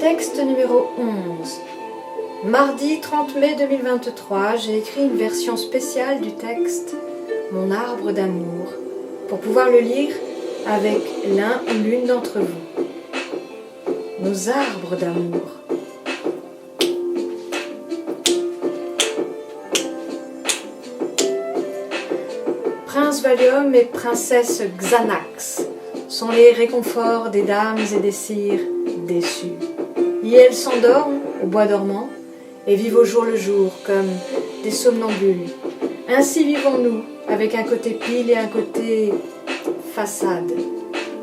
Texte numéro 11. Mardi 30 mai 2023, j'ai écrit une version spéciale du texte « Mon arbre d'amour » pour pouvoir le lire avec l'un ou l'une d'entre vous. Nos arbres d'amour. Prince Valium et princesse Xanax sont les réconforts des dames et des sires déçus. Et elles s'endorment au bois dormant et vivent au jour le jour comme des somnambules. Ainsi vivons-nous avec un côté pile et un côté façade.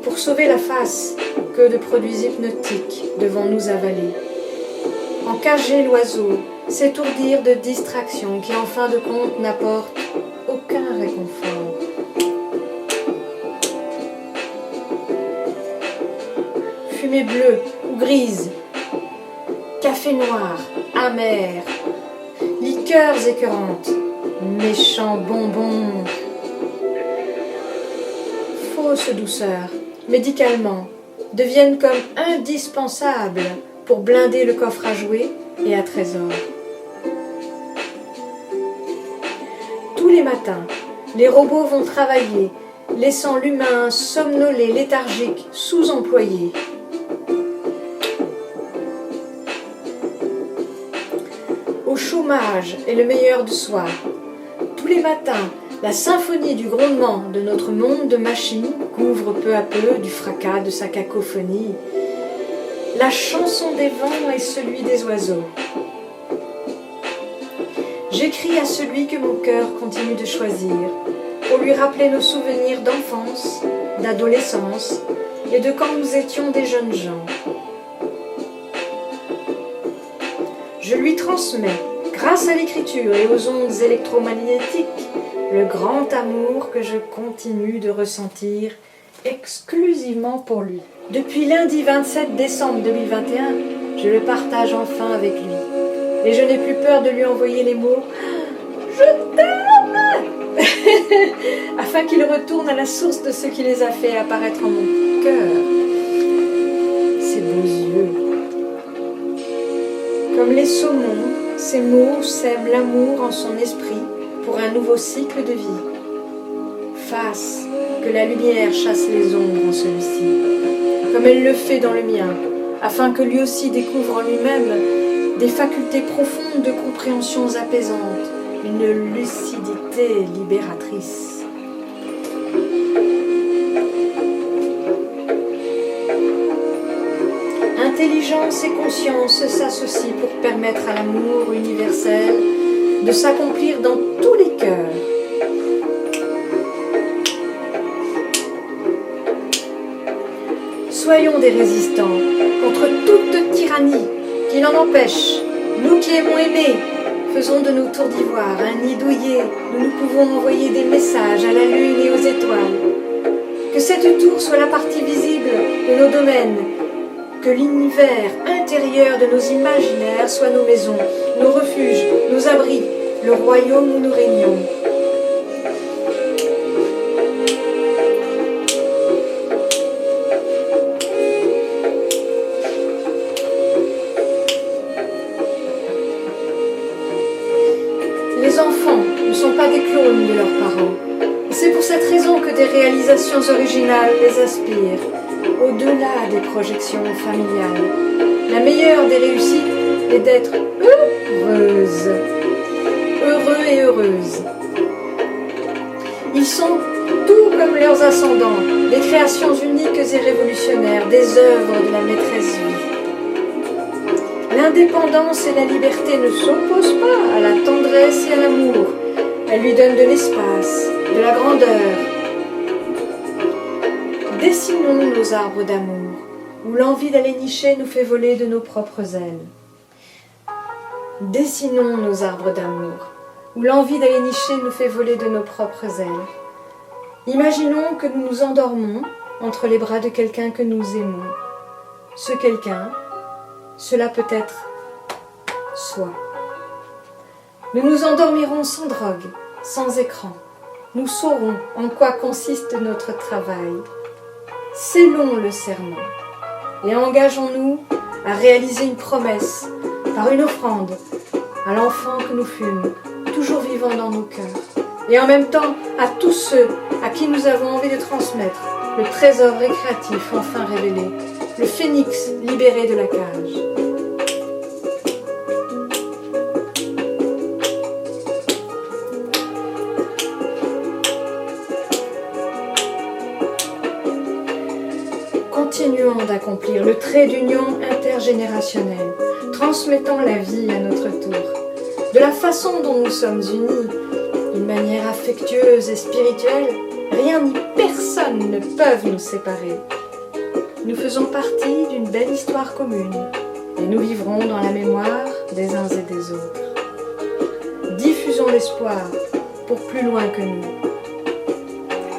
Pour sauver la face, que de produits hypnotiques devons-nous avaler? Encager l'oiseau, s'étourdir de distractions qui en fin de compte n'apportent aucun réconfort. Fumée bleue ou grise, café noir, amer, liqueurs écœurantes, méchants bonbons, fausse douceur, médicalement, deviennent comme indispensables pour blinder le coffre à jouets et à trésors. Tous les matins, les robots vont travailler, laissant l'humain somnolé, léthargique, sous-employé. Au chômage est le meilleur de soi. Tous les matins, la symphonie du grondement de notre monde de machines couvre peu à peu du fracas de sa cacophonie la chanson des vents et celui des oiseaux. J'écris à celui que mon cœur continue de choisir pour lui rappeler nos souvenirs d'enfance, d'adolescence et de quand nous étions des jeunes gens. Je lui transmets, grâce à l'écriture et aux ondes électromagnétiques, le grand amour que je continue de ressentir exclusivement pour lui. Depuis lundi 27 décembre 2021, je le partage enfin avec lui. Et je n'ai plus peur de lui envoyer les mots « Je t'aime » afin qu'il retourne à la source de ce qui les a fait apparaître en mon cœur. Ses beaux yeux. Comme les saumons, ces mots sèment l'amour en son esprit pour un nouveau cycle de vie. Fasse que la lumière chasse les ombres en celui-ci, comme elle le fait dans le mien, afin que lui aussi découvre en lui-même des facultés profondes de compréhensions apaisantes, une lucidité libératrice. Intelligence et conscience s'associent pour permettre à l'amour universel de s'accomplir dans tous les cœurs. Soyons des résistants contre toute tyrannie qui l'en empêche. Nous qui aimons aimer, faisons de nos tours d'ivoire un nid douillet où nous pouvons envoyer des messages à la lune et aux étoiles. Que cette tour soit la partie visible de nos domaines, que l'univers intérieur de nos imaginaires soit nos maisons, nos refuges, nos abris, le royaume où nous régnons. Les enfants ne sont pas des clones de leurs parents. C'est pour cette raison que des réalisations originales les aspirent, au-delà des projections familiales. La meilleure des réussites est d'être heureuse. Heureux et heureuses. Ils sont, tout comme leurs ascendants, des créations uniques et révolutionnaires, des œuvres de la maîtresse vie. L'indépendance et la liberté ne s'opposent pas à la tendresse et à l'amour. Elles lui donnent de l'espace, de la grandeur. Dessinons nos arbres d'amour, où l'envie d'aller nicher nous fait voler de nos propres ailes. Dessinons nos arbres d'amour, où l'envie d'aller nicher nous fait voler de nos propres ailes. Imaginons que nous nous endormons entre les bras de quelqu'un que nous aimons. Ce quelqu'un, cela peut être soi. Nous nous endormirons sans drogue, sans écran. Nous saurons en quoi consiste notre travail. Scellons le serment. et engageons-nous à réaliser une promesse par une offrande à l'enfant que nous fûmes, toujours vivant dans nos cœurs, et en même temps à tous ceux à qui nous avons envie de transmettre le trésor récréatif enfin révélé, le phénix libéré de la cage. Continuons d'accomplir le trait d'union intergénérationnelle, transmettant la vie à notre tour. De la façon dont nous sommes unis, d'une manière affectueuse et spirituelle, rien ni personne ne peuvent nous séparer. Nous faisons partie d'une belle histoire commune et nous vivrons dans la mémoire des uns et des autres. Diffusons l'espoir pour plus loin que nous.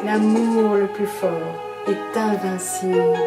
L'amour le plus fort est invincible.